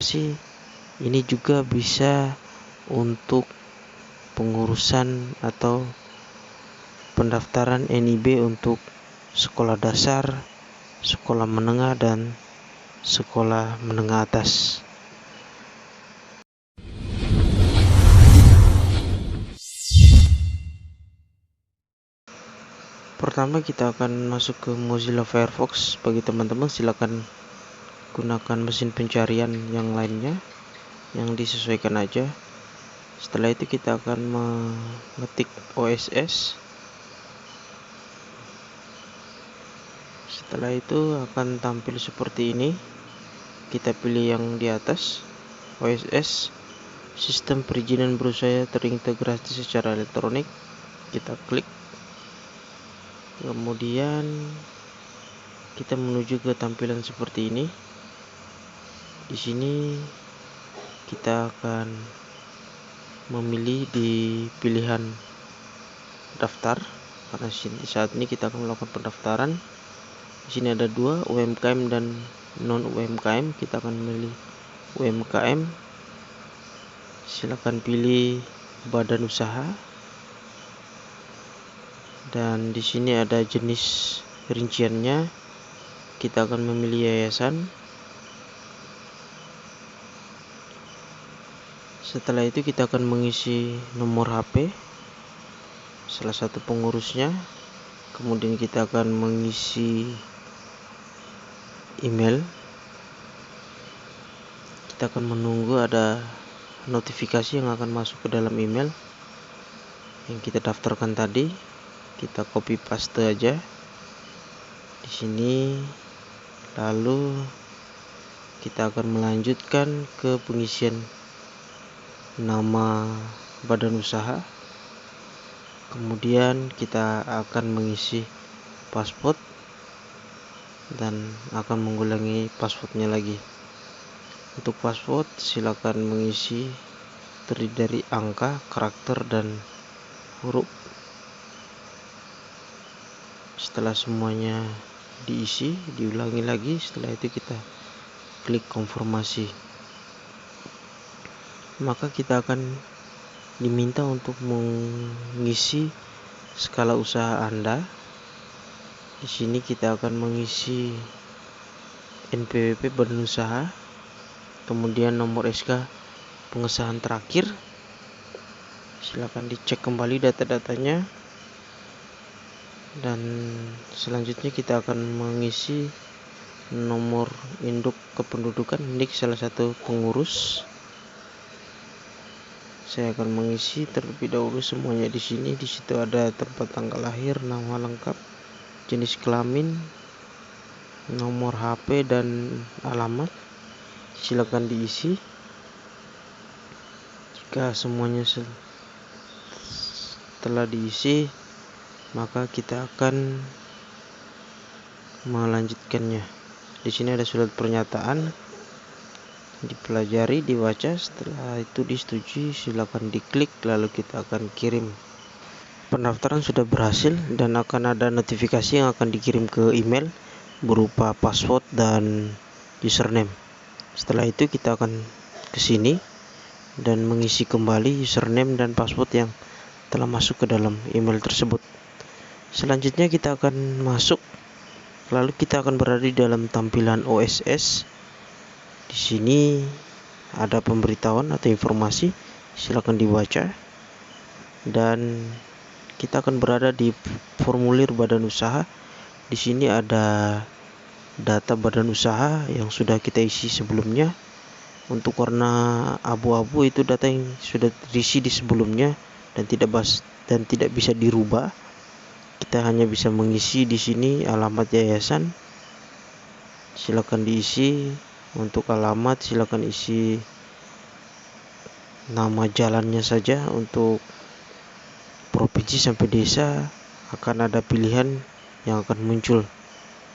informasi. Ini juga bisa untuk pengurusan atau pendaftaran NIB untuk sekolah dasar, sekolah menengah, dan sekolah menengah atas. Pertama kita akan masuk ke Mozilla Firefox. Bagi teman-teman silakan gunakan mesin pencarian yang lainnya yang disesuaikan aja. Setelah itu kita akan mengetik OSS. Setelah itu akan tampil seperti ini. Kita pilih yang di atas, OSS, sistem perizinan berusaha terintegrasi secara elektronik. Kita klik. Kemudian kita menuju ke tampilan seperti ini. Di sini kita akan memilih di pilihan daftar, karena saat ini kita akan melakukan pendaftaran. Di sini ada dua, UMKM dan non UMKM. Kita akan memilih UMKM. Silakan pilih badan usaha. Dan di sini ada jenis rinciannya. Kita akan memilih yayasan. Setelah itu kita akan mengisi nomor HP salah satu pengurusnya. Kemudian kita akan mengisi email. Kita akan menunggu ada notifikasi yang akan masuk ke dalam email yang kita daftarkan tadi. Kita copy paste aja di sini. Lalu kita akan melanjutkan ke pengisian nama badan usaha. Kemudian kita akan mengisi password dan akan mengulangi passwordnya lagi. Untuk password silakan mengisi terdiri dari angka, karakter, dan huruf. Setelah semuanya diisi, diulangi lagi. Setelah itu kita klik konfirmasi. Maka kita akan diminta untuk mengisi skala usaha Anda. Di sini kita akan mengisi NPWP badan usaha, kemudian nomor SK pengesahan terakhir. Silakan dicek kembali data-datanya. Dan selanjutnya kita akan mengisi nomor induk kependudukan, NIK salah satu pengurus. Saya akan mengisi terlebih dahulu semuanya di sini. Di situ ada tempat tanggal lahir, nama lengkap, jenis kelamin, nomor HP, dan alamat. Silakan diisi. Jika semuanya setelah diisi, maka kita akan melanjutkannya. Di sini ada surat pernyataan. Dipelajari, dibaca, setelah itu disetujui, silakan diklik, lalu kita akan kirim. Pendaftaran sudah berhasil dan akan ada notifikasi yang akan dikirim ke email berupa password dan username. Setelah itu kita akan ke sini dan mengisi kembali username dan password yang telah masuk ke dalam email tersebut. Selanjutnya kita akan masuk, lalu kita akan berada di dalam tampilan OSS. Di sini ada pemberitahuan atau informasi, silakan dibaca. Dan kita akan berada di formulir badan usaha. Di sini ada data badan usaha yang sudah kita isi sebelumnya. Untuk warna abu-abu itu data yang sudah diisi di sebelumnya dan tidak bisa dirubah. Kita hanya bisa mengisi di sini alamat yayasan. Silakan diisi. Untuk alamat silakan isi nama jalannya saja. Untuk provinsi sampai desa akan ada pilihan yang akan muncul.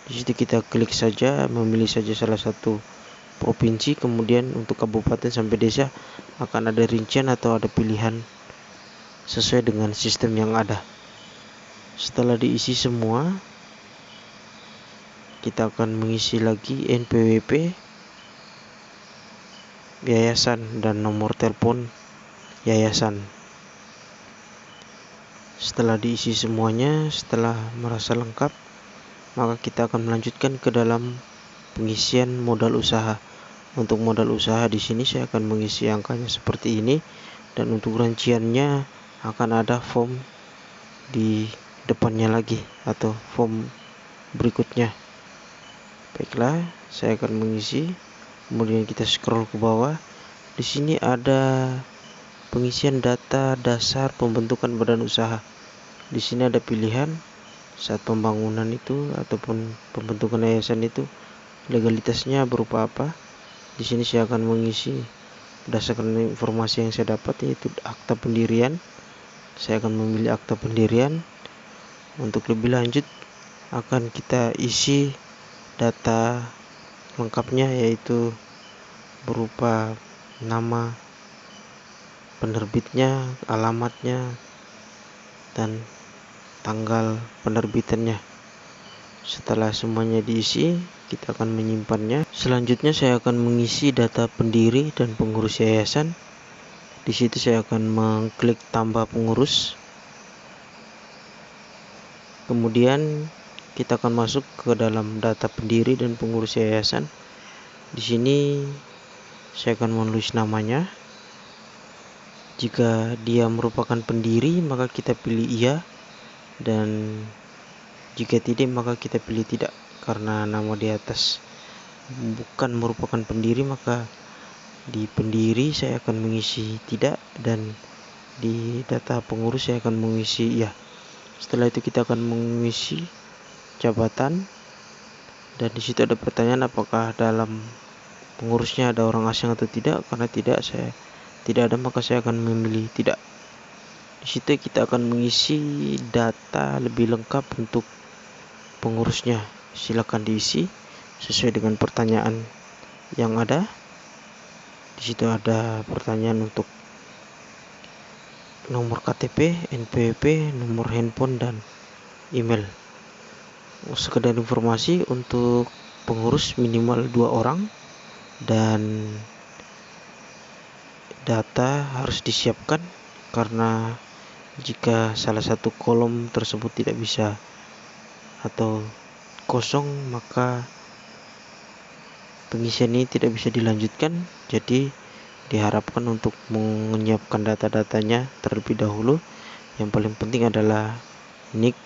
Di situ kita klik saja, memilih saja salah satu provinsi. Kemudian untuk kabupaten sampai desa akan ada rincian atau ada pilihan sesuai dengan sistem yang ada. Setelah diisi semua, kita akan mengisi lagi NPWP. yayasan dan nomor telepon yayasan. Setelah diisi semuanya, setelah merasa lengkap, maka kita akan melanjutkan ke dalam pengisian modal usaha. Untuk modal usaha di sini saya akan mengisi angkanya seperti ini, dan untuk rinciannya akan ada form di depannya lagi atau form berikutnya. Baiklah, saya akan mengisi. Kemudian kita scroll ke bawah. Di sini ada pengisian data dasar pembentukan badan usaha. Di sini ada pilihan saat pembangunan itu ataupun pembentukan yayasan itu legalitasnya berupa apa. Di sini saya akan mengisi berdasarkan informasi yang saya dapat, yaitu akta pendirian. Saya akan memilih akta pendirian. Untuk lebih lanjut akan kita isi data lengkapnya, yaitu berupa nama penerbitnya, alamatnya, dan tanggal penerbitannya. Setelah semuanya diisi, kita akan menyimpannya. Selanjutnya saya akan mengisi data pendiri dan pengurus yayasan. Di situ saya akan mengklik tambah pengurus. Kemudian kita akan masuk ke dalam data pendiri dan pengurus yayasan. Di sini saya akan menulis namanya. Jika dia merupakan pendiri, maka kita pilih iya, dan jika tidak, maka kita pilih tidak. Karena nama di atas bukan merupakan pendiri, maka di pendiri saya akan mengisi tidak, dan di data pengurus saya akan mengisi iya. Setelah itu kita akan mengisi jabatan, dan di situ ada pertanyaan apakah dalam pengurusnya ada orang asing atau tidak. Karena tidak ada, maka saya akan memilih tidak. Di situ kita akan mengisi data lebih lengkap untuk pengurusnya. Silakan diisi sesuai dengan pertanyaan yang ada. Di situ ada pertanyaan untuk nomor KTP, NPWP, nomor handphone, dan email. Sekedar informasi, untuk pengurus minimal 2 orang, dan data harus disiapkan karena jika salah satu kolom tersebut tidak bisa atau kosong, maka pengisian ini tidak bisa dilanjutkan. Jadi diharapkan untuk menyiapkan data-datanya terlebih dahulu. Yang paling penting adalah NIK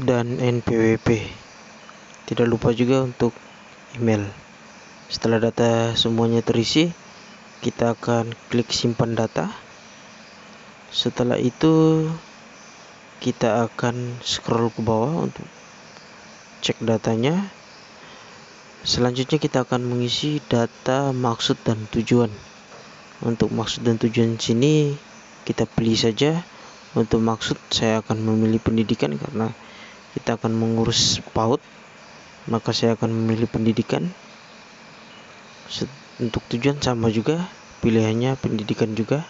dan NPWP. Tidak lupa juga untuk email. Setelah data semuanya terisi, kita akan klik simpan data. Setelah itu kita akan scroll ke bawah untuk cek datanya. Selanjutnya kita akan mengisi data maksud dan tujuan. Untuk maksud dan tujuan sini kita pilih saja. Untuk maksud saya akan memilih pendidikan karena kita akan mengurus PAUD, maka saya akan memilih pendidikan. Untuk tujuan sama juga, pilihannya pendidikan juga.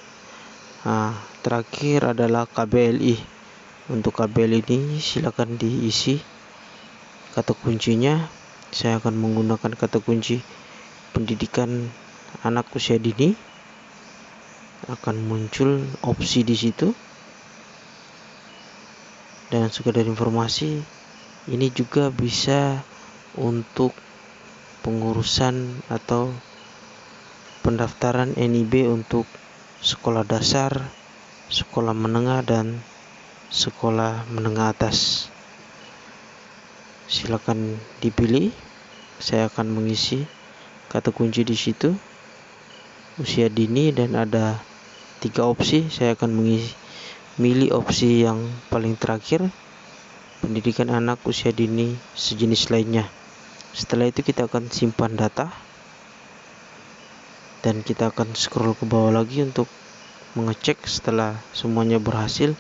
Terakhir adalah KBLI. Untuk KBLI ini silakan diisi kata kuncinya. Saya akan menggunakan kata kunci pendidikan anak usia dini. Akan muncul opsi di situ. Dan sekedar informasi, ini juga bisa untuk pengurusan atau pendaftaran NIB untuk sekolah dasar, sekolah menengah, dan sekolah menengah atas. Silakan dipilih. Saya akan mengisi kata kunci di situ, usia dini, dan ada 3 opsi. Saya akan milih opsi yang paling terakhir, pendidikan anak usia dini sejenis lainnya. Setelah itu kita akan simpan data, dan kita akan scroll ke bawah lagi untuk mengecek. Setelah semuanya berhasil,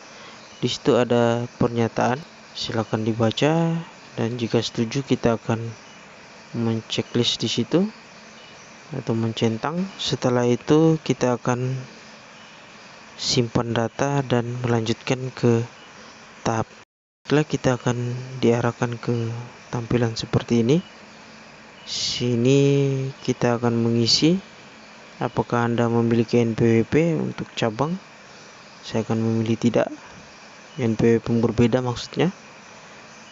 di situ ada pernyataan, silakan dibaca, dan jika setuju kita akan menceklis di situ atau mencentang. Setelah itu kita akan simpan data dan melanjutkan ke tahap. Setelah kita akan diarahkan ke tampilan seperti ini. Sini kita akan mengisi Apakah Anda memiliki NPWP untuk cabang? Saya akan memilih tidak. NPWP yang berbeda maksudnya.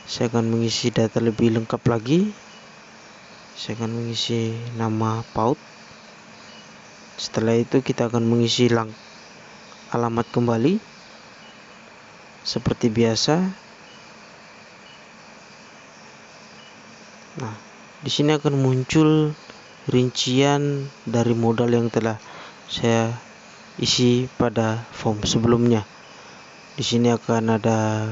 Saya akan mengisi data lebih lengkap lagi. Saya akan mengisi nama PAUD. Setelah itu kita akan mengisi alamat kembali seperti biasa. Nah, di sini akan muncul rincian dari modal yang telah saya isi pada form sebelumnya. Di sini akan ada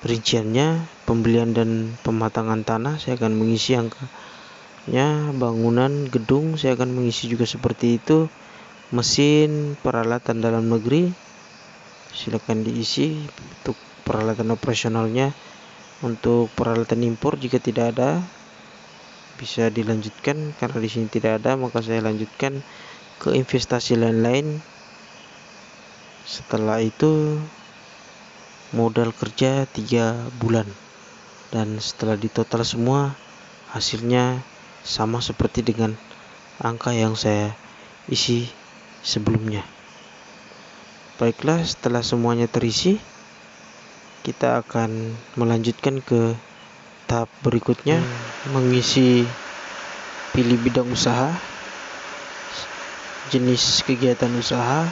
rinciannya, pembelian dan pematangan tanah. Saya akan mengisi angkanya, bangunan, gedung, saya akan mengisi juga seperti itu. Mesin, peralatan dalam negeri, silakan diisi untuk peralatan operasionalnya. Untuk peralatan impor jika tidak ada, bisa dilanjutkan. Karena di sini tidak ada, maka saya lanjutkan ke investasi lain-lain. Setelah itu modal kerja 3 bulan, dan setelah ditotal semua hasilnya sama seperti dengan angka yang saya isi sebelumnya. Baiklah, setelah semuanya terisi, kita akan melanjutkan ke tahap berikutnya, mengisi pilih bidang usaha, jenis kegiatan usaha.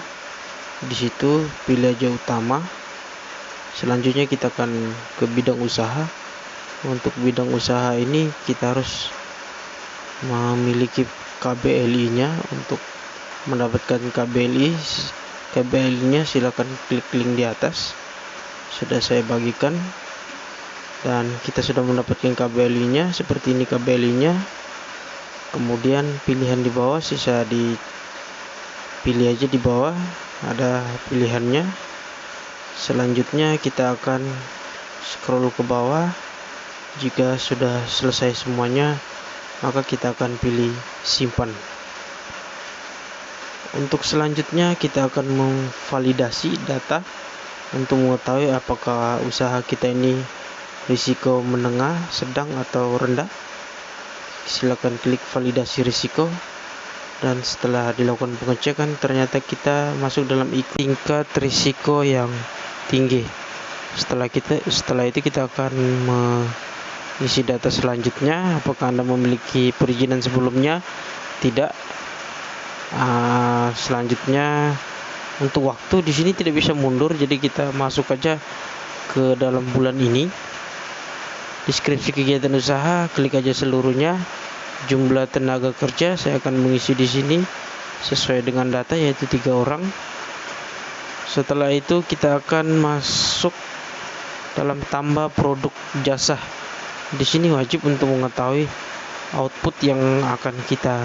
Di situ pilih aja utama. Selanjutnya kita akan ke bidang usaha. Untuk bidang usaha ini kita harus memiliki KBLI-nya. Untuk mendapatkan KBLI-nya silakan klik link di atas. Sudah saya bagikan, dan kita sudah mendapatkan KBLI-nya. Seperti ini KBLI-nya. Kemudian pilihan di bawah sisa dipilih aja, di bawah ada pilihannya. Selanjutnya kita akan scroll ke bawah. Jika sudah selesai semuanya, maka kita akan pilih simpan. Untuk selanjutnya kita akan memvalidasi data untuk mengetahui apakah usaha kita ini risiko menengah, sedang, atau rendah. Silakan klik validasi risiko. Dan setelah dilakukan pengecekan, ternyata kita masuk dalam tingkat risiko yang tinggi. Setelah itu kita akan mengisi data selanjutnya. Apakah Anda memiliki perizinan sebelumnya? Tidak. Selanjutnya untuk waktu di sini tidak bisa mundur, jadi kita masuk aja ke dalam bulan ini. Deskripsi kegiatan usaha, klik aja seluruhnya. Jumlah tenaga kerja saya akan mengisi di sini sesuai dengan data, yaitu 3 orang. Setelah itu kita akan masuk dalam tambah produk jasa. Di sini wajib untuk mengetahui output yang akan kita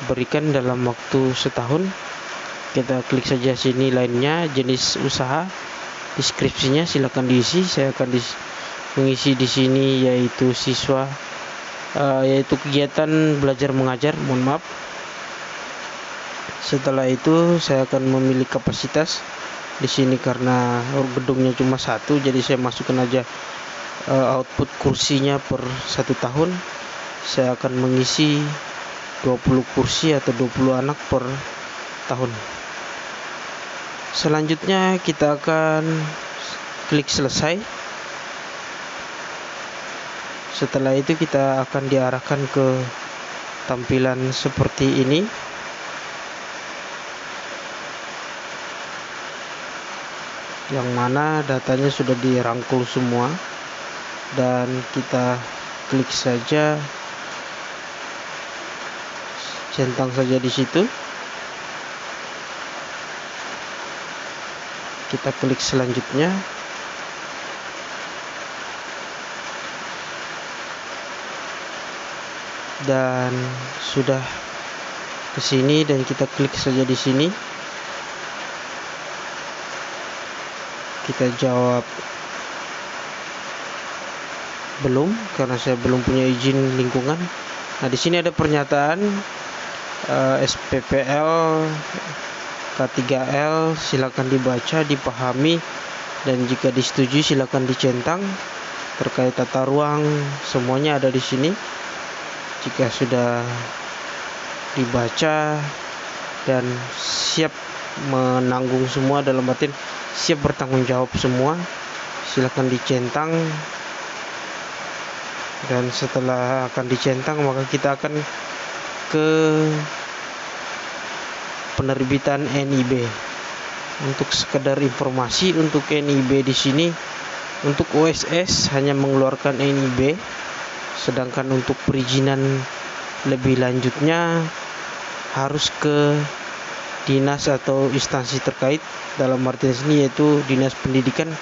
berikan dalam waktu setahun. Kita klik saja sini lainnya, jenis usaha, deskripsinya silakan diisi. Saya akan mengisi di sini yaitu yaitu kegiatan belajar mengajar, mohon maaf. Setelah itu saya akan memilih kapasitas. Di sini karena gedungnya cuma 1, jadi saya masukkan aja output kursinya per 1 tahun. Saya akan mengisi 20 kursi atau 20 anak per tahun. Selanjutnya kita akan klik selesai. Setelah itu kita akan diarahkan ke tampilan seperti ini. Yang mana datanya sudah dirangkul semua, dan kita klik saja, centang saja di situ. Kita klik selanjutnya. Dan sudah ke sini, dan kita klik saja di sini. Kita jawab belum, karena saya belum punya izin lingkungan. Nah, di sini ada pernyataan SPPL K3L, silakan dibaca, dipahami, dan jika disetujui silakan dicentang. Terkait tata ruang semuanya ada di sini. Jika sudah dibaca dan siap menanggung semua, dalam artian siap bertanggung jawab semua. Silakan dicentang, dan setelah akan dicentang maka kita akan ke penerbitan NIB. Untuk sekedar informasi, untuk NIB di sini, untuk OSS hanya mengeluarkan NIB, sedangkan untuk perizinan lebih lanjutnya harus ke dinas atau instansi terkait, dalam artian sini yaitu dinas pendidikan,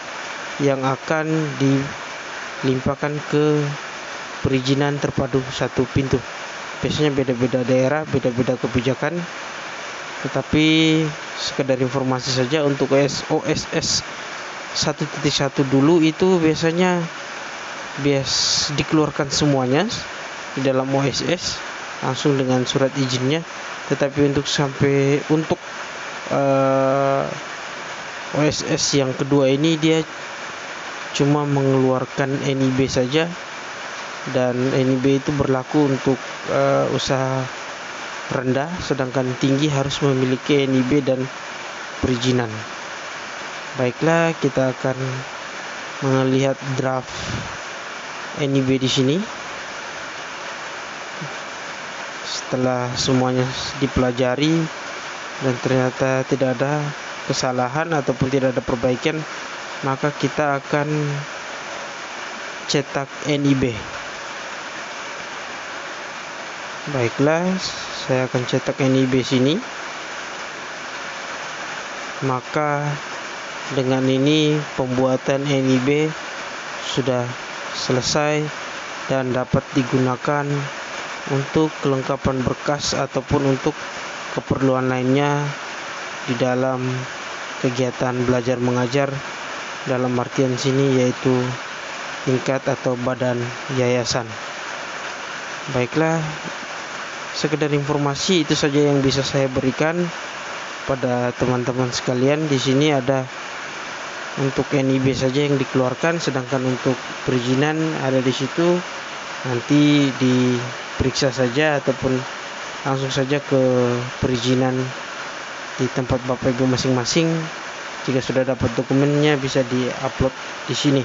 yang akan dilimpahkan ke perizinan terpadu satu pintu. Biasanya beda-beda daerah, beda-beda kebijakan, tetapi sekedar informasi saja, untuk OSS 1.1 dulu itu biasanya dikeluarkan semuanya di dalam OSS langsung dengan surat izinnya, tetapi untuk OSS yang kedua ini dia cuma mengeluarkan NIB saja, dan NIB itu berlaku untuk usaha rendah, sedangkan tinggi harus memiliki NIB dan perizinan. Baiklah, kita akan melihat draft NIB di sini. Setelah semuanya dipelajari dan ternyata tidak ada kesalahan ataupun tidak ada perbaikan, maka kita akan cetak NIB. Baiklah, saya akan cetak NIB sini. Maka dengan ini pembuatan NIB sudah selesai dan dapat digunakan untuk kelengkapan berkas ataupun untuk keperluan lainnya di dalam kegiatan belajar mengajar, dalam artian sini yaitu tingkat atau badan yayasan. Baiklah, sekedar informasi itu saja yang bisa saya berikan pada teman-teman sekalian. Di sini ada untuk NIB saja yang dikeluarkan, sedangkan untuk perizinan ada di situ. Nanti diperiksa saja ataupun langsung saja ke perizinan di tempat Bapak Ibu masing-masing. Jika sudah dapat dokumennya bisa diupload di sini.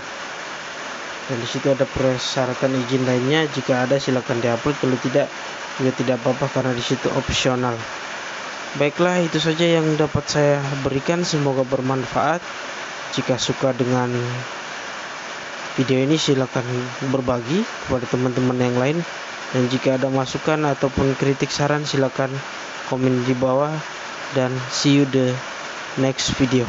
Dan di situ ada persyaratan izin lainnya. Jika ada silakan diupload, kalau tidak juga tidak apa-apa karena di situ opsional. Baiklah, itu saja yang dapat saya berikan. Semoga bermanfaat. Jika suka dengan video ini silakan berbagi kepada teman-teman yang lain. Dan jika ada masukan ataupun kritik saran silakan komen di bawah. Dan see you the next video.